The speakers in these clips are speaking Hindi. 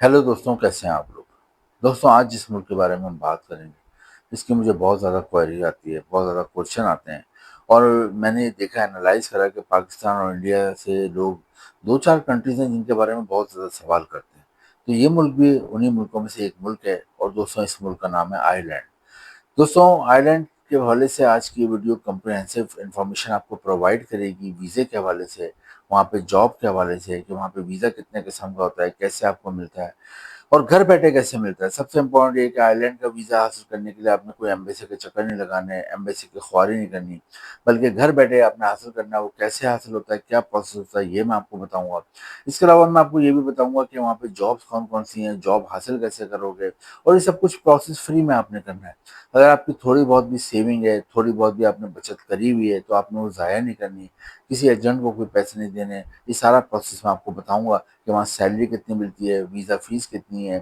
हेलो दोस्तों, कैसे हैं आप लोग। दोस्तों, आज जिस मुल्क के बारे में हम बात करेंगे, इसकी मुझे बहुत ज़्यादा क्वेरी आती है, बहुत ज़्यादा क्वेश्चन आते हैं। और मैंने देखा, एनालाइज करा कि पाकिस्तान और इंडिया से लोग दो चार कंट्रीज हैं जिनके बारे में बहुत ज़्यादा सवाल करते हैं। तो ये मुल्क भी उन्हीं मुल्कों में से एक मुल्क है। और दोस्तों, इस मुल्क का नाम है आयरलैंड। दोस्तों, आयरलैंड के हवाले से आज की वीडियो कम्प्रिहेंसिव इन्फॉर्मेशन आपको प्रोवाइड करेगी, वीज़े के हवाले से, वहाँ पे जॉब के हवाले से, कि वहाँ पे वीज़ा कितने किस्म का होता है, कैसे आपको मिलता है, और घर बैठे कैसे मिलता है। सबसे इम्पोर्टेंट ये है कि आयरलैंड का वीज़ा हासिल करने के लिए आपने कोई एम्बेसी के चक्कर नहीं लगाने, एम्बेसी की ख्वारी नहीं करनी, बल्कि घर बैठे आपने हासिल करना है। वो कैसे हासिल होता है, क्या प्रोसेस होता है, ये मैं आपको बताऊँगा। इसके अलावा मैं आपको ये भी बताऊँगा कि वहाँ पे जॉब्स कौन-कौन सी हैं, जॉब हासिल कैसे करोगे, और ये सब कुछ प्रोसेस फ्री में आपने करना है। अगर आपकी थोड़ी बहुत भी सेविंग है, थोड़ी बहुत भी आपने बचत करी हुई है, तो आपने वो ज़ाया नहीं करनी, किसी एजेंट को कोई पैसे नहीं देने। ये सारा प्रोसेस मैं आपको बताऊँगा कि वहाँ सैलरी कितनी मिलती है, वीज़ा फ़ीस कितनी है,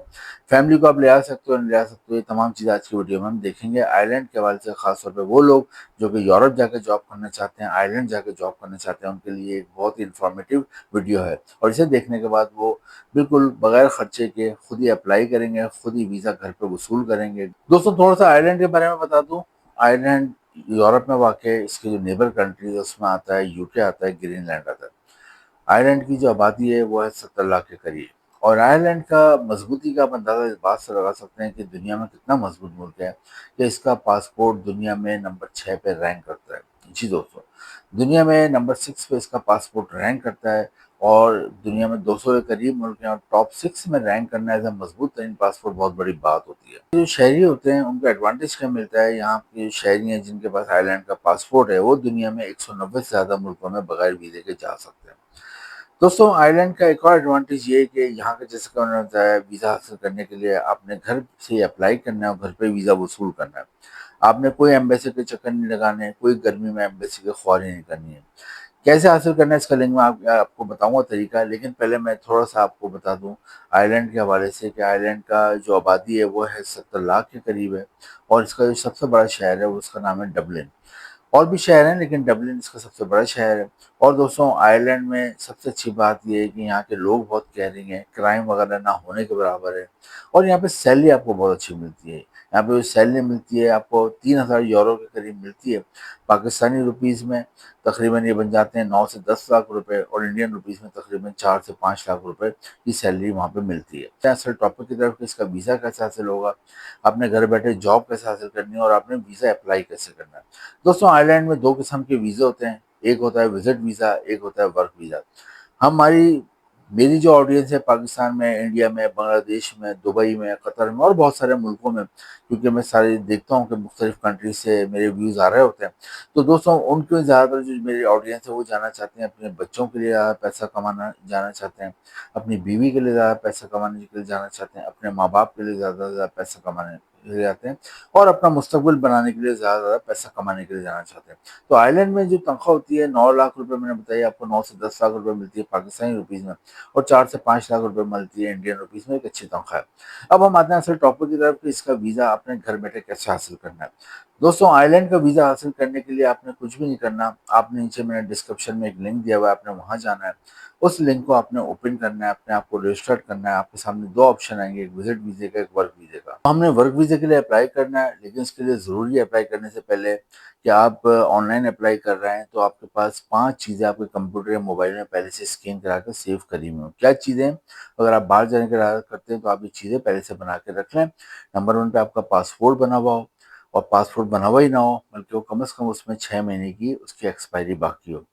फैमिली को आप ले आ सकते हो, नहीं ले आ सकते हो। ये तमाम चीज़ें आज की वीडियो में हम देखेंगे। आयरलैंड के हवाले से ख़ास तौर पे वो लोग जो कि यूरोप जाके जॉब करना चाहते हैं, आयरलैंड जाके जॉब करना चाहते हैं, उनके लिए एक बहुत ही इन्फॉर्मेटिव वीडियो है। और इसे देखने के बाद वो बिल्कुल बगैर खर्चे के खुद ही अप्लाई करेंगे, खुद ही वीज़ा घर पे वसूल करेंगे। दोस्तों, थोड़ा-सा आयरलैंड के बारे में बता दूँ। आयरलैंड यूरोप में वाक़ है, इसके जो नेबर कंट्रीज़ है उसमें आता है, यूके आता है, ग्रीनलैंड आता है। आयरलैंड की जो आबादी है वो है 70 लाख के करीब। और आयरलैंड का मजबूती का आप अंदाज़ा इस बात से लगा सकते हैं कि दुनिया में कितना मजबूत मुल्क है, कि इसका पासपोर्ट दुनिया में नंबर 6 पे रैंक करता है। जी दोस्तों, दुनिया में नंबर 6 पे इसका पासपोर्ट रैंक करता है। और दुनिया में 200 के करीब मुल्क हैं, और टॉप 6 में रैंक करना एज़ अ मजबूत तरीन पासपोर्ट बहुत बड़ी बात होती है। जो शहरी होते हैं उनको एडवांटेज क्या मिलता है, यहाँ के जो शहरी हैं जिनके पास आयरलैंड का पासपोर्ट है, वो दुनिया में 190 से ज़्यादा मुल्कों में बगैर वीज़े के जा सकते हैं। दोस्तों, आयरलैंड का एक और एडवांटेज ये है कि यहाँ के, जैसे कि मैंने बताया, वीज़ा हासिल करने के लिए आपने घर से अप्लाई करना है और घर पे वीज़ा वसूल करना है। आपने कोई एम्बेसी के चक्कर नहीं लगाने, कोई गर्मी में एम्बेसी की ख्वारी नहीं करनी है। कैसे हासिल करना है इसका लिंक मैं आपको बताऊँगा तरीका, लेकिन पहले मैं थोड़ा-सा आपको बता दूँ आयरलैंड के हवाले से कि आयरलैंड का जो आबादी है वो है 70 लाख के करीब है। और इसका जो सबसे बड़ा शहर है वो उसका नाम है डबलिन। और भी शहर हैं, लेकिन डबलिन इसका सबसे बड़ा शहर है। और दोस्तों, आयरलैंड में सबसे अच्छी बात ये है कि यहाँ के लोग बहुत केयरिंग हैं, क्राइम वगैरह ना होने के बराबर है। और यहाँ पे सैलरी आपको बहुत अच्छी मिलती है। यहाँ पे जो सैलरी मिलती है आपको 3000 यूरो के करीब मिलती है। पाकिस्तानी रुपीज़ में तकरीबन ये बन जाते हैं 9 से 10 लाख रुपए, और इंडियन रुपीज़ में तकरीबन 4 से 5 लाख रुपए की सैलरी वहाँ पे मिलती है। असल टॉपिक की तरफ, कि इसका वीज़ा कैसे हासिल होगा, आपने घर बैठे जॉब कैसे हासिल करनी है, और आपने वीज़ा अप्लाई कैसे करना है। दोस्तों, आयरलैंड में 2 किस्म के वीज़े होते हैं। एक होता है विज़िट वीज़ा, एक होता है वर्क वीज़ा। हमारी मेरी जो ऑडियंस है पाकिस्तान में, इंडिया में, बांग्लादेश में, दुबई में, कतर में और बहुत सारे मुल्कों में, क्योंकि मैं सारे देखता हूँ कि मुख्तलिफ़ कंट्री से मेरे व्यूज़ आ रहे होते हैं। तो दोस्तों, उनके ज़्यादातर जो मेरी ऑडियंस है वो जाना चाहते हैं, अपने बच्चों के लिए ज़्यादा पैसा कमाना जाना चाहते हैं, अपनी बीवी के लिए ज़्यादा पैसा कमाने के लिए जाना चाहते हैं, अपने माँ-बाप के लिए ज़्यादा से ज़्यादा पैसा कमाने के लिए जाते हैं, और अपना मुस्तकबिल बनाने के लिए ज़्यादा से ज़्यादा पैसा कमाने के लिए जाना चाहते हैं। तो आयरलैंड में जो तनख्वाह होती है 9 लाख रुपए, मैंने बताया आपको, 9 से 10 लाख रुपए मिलती है पाकिस्तानी रुपीज़ में, और 4 से 5 लाख रुपए मिलती है इंडियन रुपीज़ में। एक अच्छी तनख्वाह है। अब हम आते हैं असल टॉपिक की तरफ, कि इसका वीज़ा आपने घर बैठे कैसे हासिल करना है। दोस्तों, आयरलैंड का वीज़ा हासिल करने के लिए आपने कुछ भी नहीं करना। आपने नीचे मैंने डिस्क्रिप्शन में एक लिंक दिया हुआ है, आपने वहाँ जाना है। उस लिंक को आपने ओपन करना है, अपने आप को रजिस्टर करना है। आपके सामने 2 ऑप्शन आएँगे, एक विज़िट वीज़े का, एक वर्क वीज़े का। हमने वर्क वीज़े के लिए अप्लाई करना है, लेकिन इसके लिए ज़रूरी है अप्लाई करने से पहले कि आप ऑनलाइन अप्लाई कर रहे हैं, तो आपके पास 5 चीज़ें आपके कंप्यूटर या मोबाइल में पहले से स्कैन करा के सेव करी हुई हों। क्या चीज़ें हैं? अगर आप बाहर जाने का इरादा करते हैं तो आप ये चीज़ें पहले से बना के रख लें। नंबर 1 पे आपका पासपोर्ट बना हुआ हो, और पासपोर्ट बना हुआ ही ना हो, बल्कि वो कम से कम उसमें 6 महीने की उसकी एक्सपायरी बाकी हो।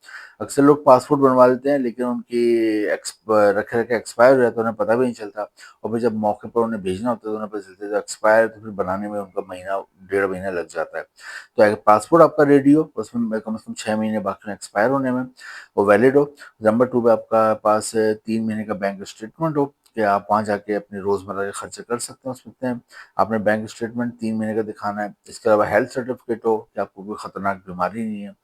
अक्सर लोग पासपोर्ट बनवा लेते हैं, लेकिन उनकी रखे-रखे एक्सपायर हो जाता है, उन्हें पता भी नहीं चलता। और फिर जब मौके पर उन्हें भेजना होता है तो उन्हें पता चलता है जो एक्सपायर है, तो फिर बनाने में उनका महीना, डेढ़ महीना लग जाता है। तो अगर पासपोर्ट आपका रेडी हो, उसमें कम से कम 6 महीने बाकी हैं एक्सपायर होने में, वो वैलिड हो। नंबर 2 पे आपका पास 3 महीने का बैंक स्टेटमेंट हो, कि आप वहाँ जाके अपने रोज़मर्रा के खर्चे कर सकते हो उसमें। आपने बैंक स्टेटमेंट 3 महीने का दिखाना है। इसके अलावा हेल्थ सर्टिफिकेट हो, कि आपको कोई खतरनाक बीमारी नहीं है।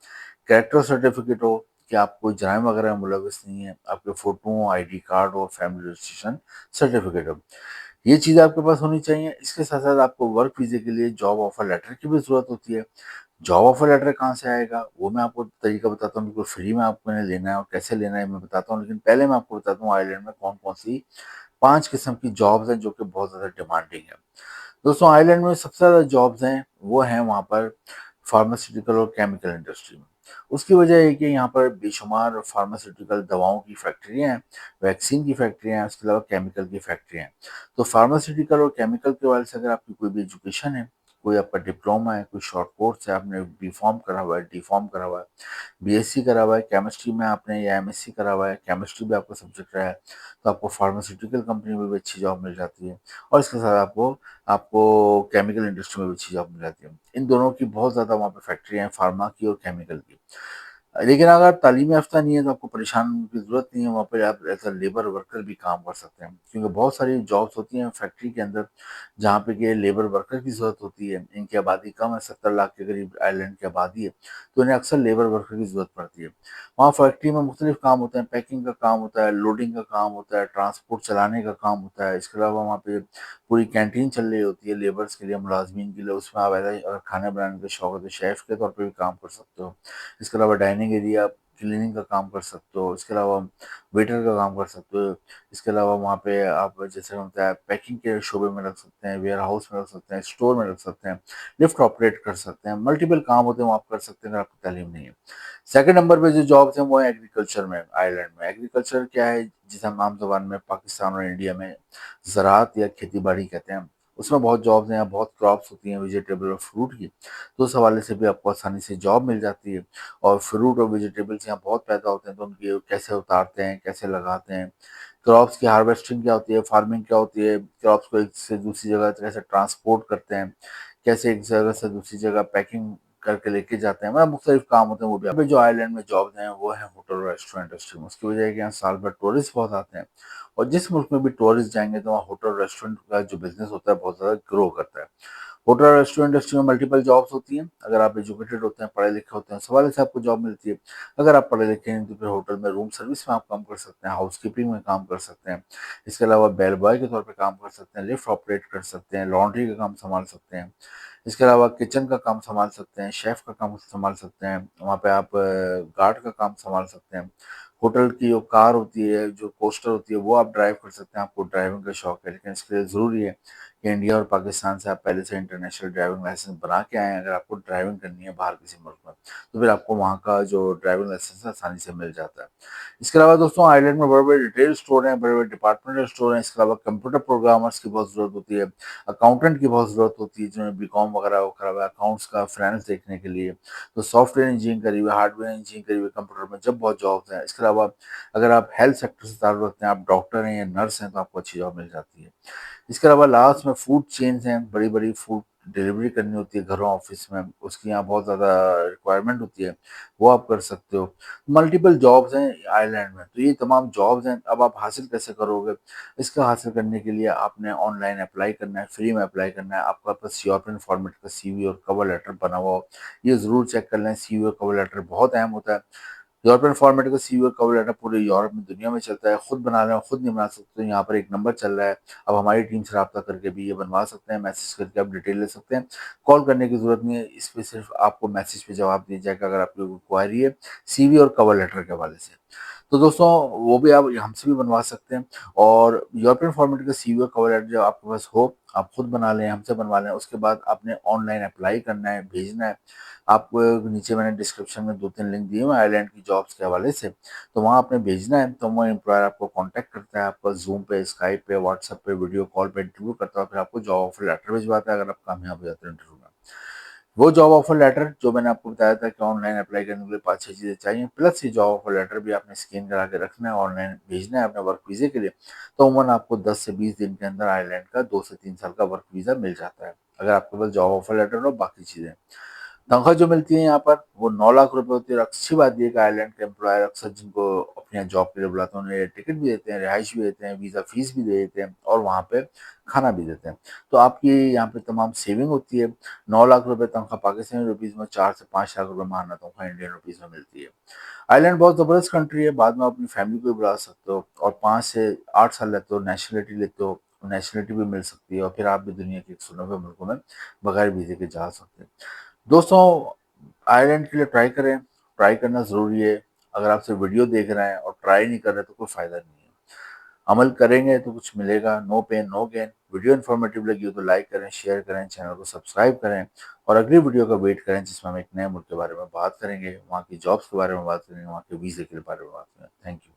कैरेक्टर सर्टिफिकेट हो, कि आप कोई जराइम वगैरह में मुलविस नहीं है। आपके फ़ोटो हो, आईडी कार्ड हो, फैमिली रजिस्ट्रेशन सर्टिफिकेट हो। ये चीज़ें आपके पास होनी चाहिए। इसके साथ-साथ आपको वर्क वीज़े के लिए जॉब ऑफ़र लेटर की भी ज़रूरत होती है। जॉब ऑफ़र लेटर कहाँ से आएगा, वो मैं आपको तरीका बताता हूँ, बिल्कुल फ्री में आपको इन्हें लेना है, और कैसे लेना है मैं बताता हूँ। लेकिन पहले मैं आपको बताता हूँ आयरलैंड में कौन-कौन सी 5 किस्म की जॉब्स हैं जो कि बहुत ज़्यादा डिमांडिंग है। दोस्तों आयरलैंड में सबसे ज़्यादा जॉब्स हैं, वो हैं वहाँ पर फार्मास्यूटिकल और केमिकल इंडस्ट्री में। उसकी वजह ये है कि यहाँ पर बेशुमार फार्मास्यूटिकल दवाओं की फैक्ट्रियाँ हैं, वैक्सीन की फैक्ट्रियाँ हैं, उसके अलावा केमिकल की फैक्ट्रियाँ हैं। तो फार्मास्यूटिकल और केमिकल के हवाले से अगर आपकी कोई भी एजुकेशन है, कोई आपका डिप्लोमा है, कोई शॉर्ट कोर्स है, आपने बी.फ़ार्म करा हुआ है, डी.फ़ार्म करा हुआ है, बीएससी करा हुआ है, केमिस्ट्री में आपने या एमएससी करा हुआ है, केमिस्ट्री भी आपका सब्जेक्ट रहा है, तो आपको फार्मास्यूटिकल कंपनी में भी अच्छी जॉब मिल जाती है और इसके साथ आपको आपको केमिकल इंडस्ट्री में भी अच्छी जॉब मिल जाती है। इन दोनों की बहुत ज़्यादा वहाँ पे फैक्ट्रियाँ हैं, फार्मा की और केमिकल की। लेकिन अगर आप तालीम याफ्ता नहीं है तो आपको परेशान होने की ज़रूरत नहीं है, वहाँ पे आप एज़ अ लेबर वर्कर भी काम कर सकते हैं। क्योंकि बहुत सारी जॉब्स होती हैं फैक्ट्री के अंदर जहाँ पे कि लेबर वर्कर की ज़रूरत होती है। इनकी आबादी कम है, 70 लाख के करीब आइलैंड की आबादी है, तो इन्हें अक्सर लेबर वर्कर की ज़रूरत पड़ती है। वहाँ फैक्ट्री में मुख्तलिफ काम होते हैं, पैकिंग का काम होता है, लोडिंग का काम होता है, ट्रांसपोर्ट चलाने का काम होता है। इसके अलावा वहाँ पे पूरी कैंटीन चल रही होती है लेबर्स के लिए, मुलाज़मीन के लिए, उसमें आप ऐसा अगर खाना बनाने का शौक है तो शेफ़ के तौर पे भी काम कर सकते हो। इसके अलावा डाइनिंग एरिया क्लीनिंग का काम कर सकते हो, इसके अलावा वेटर का काम कर सकते हो, इसके अलावा वहाँ पे आप जैसे होता है पैकिंग के शोबे में रख सकते हैं, वेयर हाउस में रख सकते हैं, स्टोर में रख सकते हैं, लिफ्ट ऑपरेट कर सकते हैं, मल्टीपल काम होते हैं वो आप कर सकते हैं अगर आपकी तालीम नहीं है। सेकंड नंबर पे जो जॉब्स हैं वो है एग्रीकल्चर में, आयरलैंड में। एग्रीकल्चर क्या है, जिसे हम आम ज़ुबान में पाकिस्तान और इंडिया में ज़राअत या खेती-बाड़ी कहते हैं। उसमें बहुत जॉब्स हैं, बहुत क्रॉप्स होती हैं वेजिटेबल और फ्रूट की, तो उस हवाले से भी आपको आसानी से जॉब मिल जाती है। और फ्रूट और वेजिटेबल्स यहाँ बहुत पैदा होते हैं, तो उनकी कैसे उतारते हैं, कैसे लगाते हैं, क्रॉप्स की हार्वेस्टिंग क्या होती है, फार्मिंग क्या होती है, क्रॉप्स को एक से दूसरी जगह कैसे ट्रांसपोर्ट करते हैं, कैसे एक जगह से दूसरी जगह पैकिंग करके लेके जाते हैं, मतलब मुख्तलिफ काम होते हैं वो भी। यहाँ पे जो आइलैंड में जॉब्स हैं वो है होटल और रेस्टोरेंट इंडस्ट्री में। उसकी वजह है कि यहाँ साल भर टूरिस्ट बहुत आते हैं और जिस मुल्क में भी टूरिस्ट जाएंगे तो वहाँ होटल रेस्टोरेंट का जो बिजनेस होता है बहुत ज़्यादा ग्रो करता है। होटल और रेस्टोरेंट इंडस्ट्री में मल्टीपल जॉब्स होती हैं। अगर आप एजुकेटेड होते हैं, पढ़े लिखे होते हैं, उस हवाले से आपको जॉब मिलती है। अगर आप पढ़े लिखे नहीं तो फिर होटल में रूम सर्विस में आप काम कर सकते हैं, हाउसकीपिंग में काम कर सकते हैं। इसके अलावा बेल बॉय के तौर पे काम कर सकते हैं, लिफ्ट ऑपरेट कर सकते हैं, लॉन्ड्री का काम संभाल सकते हैं। इसके अलावा किचन का काम संभाल सकते हैं, शेफ़ का काम संभाल सकते हैं। वहाँ पे आप गार्ड का काम संभाल सकते हैं। होटल की जो कार होती है, जो कोस्टर होती है, वो आप ड्राइव कर सकते हैं, आपको ड्राइविंग का शौक है। लेकिन इसके लिए ज़रूरी है कि इंडिया और पाकिस्तान से आप पहले से इंटरनेशनल ड्राइविंग लाइसेंस बना के आएँ। अगर आपको ड्राइविंग करनी है बाहर किसी मुल्क में, तो फिर आपको वहाँ का जो ड्राइविंग लाइसेंस है आसानी से मिल जाता है। इसके अलावा दोस्तों आइलैंड में बड़े-बड़े रिटेल स्टोर हैं, बड़े-बड़े डिपार्टमेंटल स्टोर हैं। इसके अलावा कंप्यूटर प्रोग्रामर्स की बहुत ज़रूरत होती है, अकाउंटेंट की बहुत ज़रूरत होती है, जिन्होंने बीकॉम वगैरह वो करा हुआ है अकाउंट्स का, फाइनेंस देखने के लिए। तो सॉफ्टवेयर इंजीनियरिंग करी हुई है, हार्डवेयर इंजीनियरिंग करी हुई है कंप्यूटर में, जब बहुत जॉब्स हैं। इसके अलावा अगर आप हेल्थ सेक्टर से ताल्लुक़ रखते हैं, आप डॉक्टर हैं या नर्स हैं, तो आपको अच्छी जॉब मिल जाती है। इसके अलावा लास्ट में फूड चेन्स हैं, बड़ी-बड़ी फूड डिलीवरी करनी होती है घरों, ऑफ़िस में, उसकी यहाँ बहुत ज़्यादा रिक्वायरमेंट होती है, वो आप कर सकते हो। मल्टीपल जॉब्स हैं आइलैंड में, तो ये तमाम जॉब्स हैं, अब आप हासिल कैसे करोगे? इसका हासिल करने के लिए आपने ऑनलाइन अप्लाई करना है, फ्री में अप्लाई करना है, आपका पास यूरोपियन फॉर्मेट का सीवी और कवर लेटर बना हुआ हो, ये ज़रूर चेक कर लें, सीवी और कवर लेटर बहुत अहम होता है। यूरोपियन फॉर्मेट का सीवी और कवर लेटर पूरे यूरोप में, दुनिया में चलता है, खुद बना लें, खुद नहीं बना सकते, तो यहाँ पर एक नंबर चल रहा है, अब हमारी टीम से राब्ता करके भी ये बनवा सकते हैं, मैसेज करके आप डिटेल ले सकते हैं, कॉल करने की ज़रूरत नहीं है, इस पे सिर्फ आपको मैसेज पे जवाब दिया जाएगा अगर आपकी कोई क्वेरी है, सीवी और कवर लेटर के हवाले से। तो दोस्तों वो भी आप हमसे भी बनवा सकते हैं और यूरोपियन फॉर्मेट का सीवी और कवर लेटर जब आपके पास हो, आप खुद बना लें, हमसे बनवा लें, उसके बाद आपने ऑनलाइन अप्लाई करना है, भेजना है। आपको नीचे मैंने डिस्क्रिप्शन में 2-3 लिंक दिए हुए हैं आइलैंड की जॉब्स के हवाले से, तो वहाँ आपने भेजना है, तो वो एम्प्लॉयर आपको कॉन्टैक्ट करता है, आपका ज़ूम पे, स्काइप पे, व्हाट्सएप पे, वीडियो कॉल पे इंटरव्यू करता है, फिर आपको जॉब ऑफर लेटर भिजवाता है अगर आप कामयाब हो जाते हो इंटरव्यू में। वो जॉब ऑफर लेटर जो मैंने आपको बताया था कि ऑनलाइन अप्लाई करने के लिए 5-6 चीज़ें चाहिए, प्लस ये जॉब ऑफर लेटर भी आपने स्कैन करा के रखना है, ऑनलाइन भेजना है अपने वर्क वीज़े के लिए। तो अमूमन आपको 10 से 20 दिन के अंदर आयरलैंड का 2 से 3 साल का वर्क वीज़ा मिल जाता है, अगर आपके पास जॉब ऑफर लेटर और बाकी चीज़ें। तनख्वाह जो मिलती है यहाँ पर वो 9 लाख रुपए होती है और अच्छी बात ये है कि आयरलैंड के एम्प्लॉयर अक्सर जिनको अपने यहाँ जॉब के लिए बुलाते हैं उन्हें टिकट भी देते हैं, रिहाइश भी देते हैं, वीज़ा फीस भी दे देते हैं और वहाँ पे खाना भी देते हैं। तो आपकी यहाँ पे तमाम सेविंग होती है। 9 लाख रुपए तनख्वाह पाकिस्तानी रुपीज़ में, 4 से 5 लाख रुपए माहाना तनख्वाह इंडियन रुपीज़ में मिलती है। आयरलैंड बहुत ज़बरदस्त कंट्री है, बाद में आप अपनी फैमिली को भी बुला सकते हो और 5 से 8 साल रहते हो, नेशनैलिटी लेते हो, नेशनैलिटी भी मिल सकती है और फिर आप भी दुनिया के 190 मुल्कों में बगैर वीज़े के जा सकते हैं। दोस्तों आयरलैंड के लिए ट्राई करें, ट्राई करना ज़रूरी है। अगर आप सिर्फ़ वीडियो देख रहे हैं और ट्राई नहीं कर रहे तो कोई फ़ायदा नहीं है। अमल करेंगे तो कुछ मिलेगा, no pain no gain. Video informative लगी हो तो लाइक करें, शेयर करें, चैनल को सब्सक्राइब करें और अगली वीडियो का वेट करें जिसमें हम एक नए मुल्क के बारे में बात करेंगे, वहाँ की जॉब्स के बारे में बात करेंगे, वहाँ के वीज़े के बारे में बात करेंगे। Thank you.